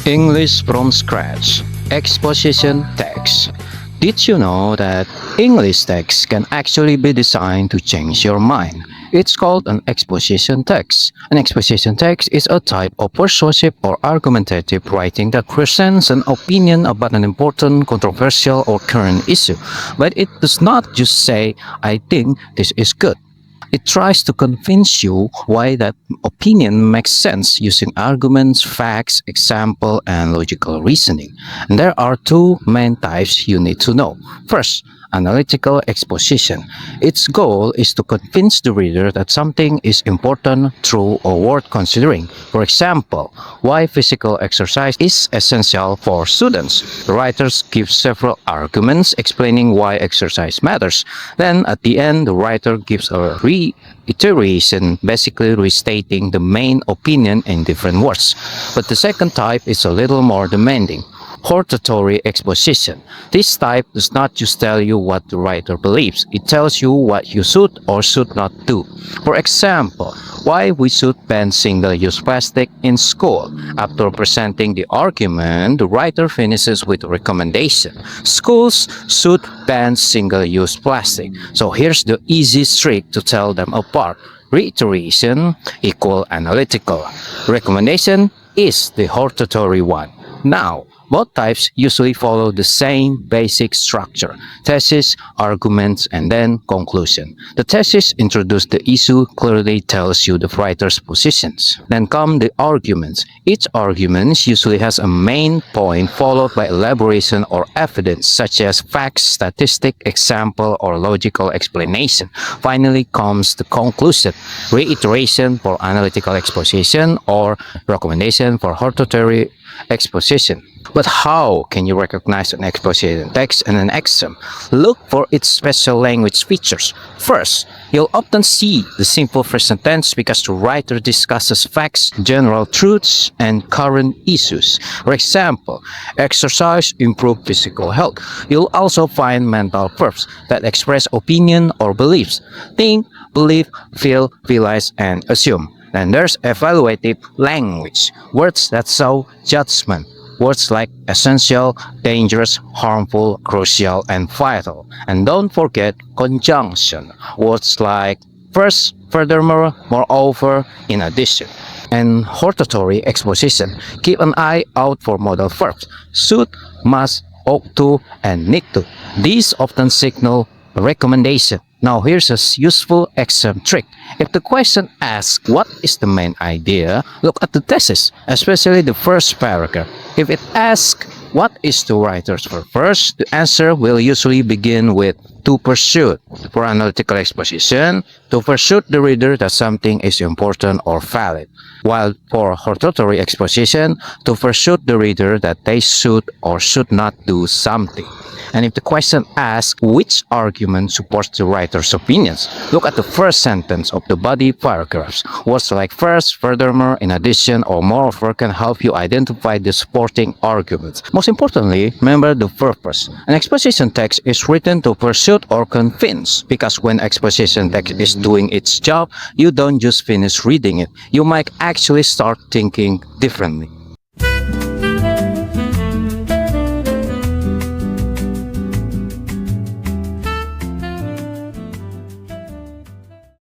English from scratch. Exposition text. Did you know that English text can actually be designed to change your mind? It's called an exposition text. An exposition text is a type of persuasive or argumentative writing that presents an opinion about an important, controversial, or current issue. But it does not just say, I think this is good. It tries to convince you why that opinion makes sense using arguments, facts, example, and logical reasoning. And there are two main types you need to know. First, analytical exposition. Its goal is to convince the reader that something is important, true, or worth considering. For example, why physical exercise is essential for students. The writers give several arguments explaining why exercise matters. Then, at the end, the writer gives a reiteration, basically restating the main opinion in different words. But the second type is a little more demanding. Hortatory exposition. This type does not just tell you what the writer believes, it tells you what you should or should not do. For example, why we should ban single-use plastic in school. After presenting the argument, the writer finishes with a recommendation. Schools should ban single-use plastic. So here's the easy trick to tell them apart. Reiteration equal analytical. Recommendation is the hortatory one. Now, both types usually follow the same basic structure: thesis, arguments, and then conclusion. The thesis introduces the issue, clearly tells you the writer's positions. Then come the arguments. Each argument usually has a main point followed by elaboration or evidence such as facts, statistic, example, or logical explanation. Finally comes the conclusion: reiteration for analytical exposition or recommendation for hortatory exposition. But how can you recognize an exposition text and an exam? Look for its special language features. First, you'll often see the simple present tense because the writer discusses facts, general truths, and current issues. For example, exercise improves physical health. You'll also find mental verbs that express opinion or beliefs. Think, believe, feel, realize, and assume. Then there's evaluative language, words that show judgment. Words like essential, dangerous, harmful, crucial, and vital. And don't forget conjunction. Words like first, furthermore, moreover, in addition. And hortatory exposition. Keep an eye out for modal verbs. Should, must, ought to, and need to. These often signal a recommendation. Now here's a useful exam trick. If the question asks what is the main idea, look at the thesis, especially the first paragraph. If it asks what is the writer's purpose, the answer will usually begin with to pursue. For analytical exposition, to persuade the reader that something is important or valid. While for hortatory exposition, to persuade the reader that they should or should not do something. And if the question asks which argument supports the writer's opinions, look at the first sentence of the body paragraphs. Words like first, furthermore, in addition, or moreover can help you identify the supporting arguments. Most importantly, remember the purpose. An exposition text is written to persuade or convince, because when exposition text is doing its job, you don't just finish reading it. You might actually start thinking differently.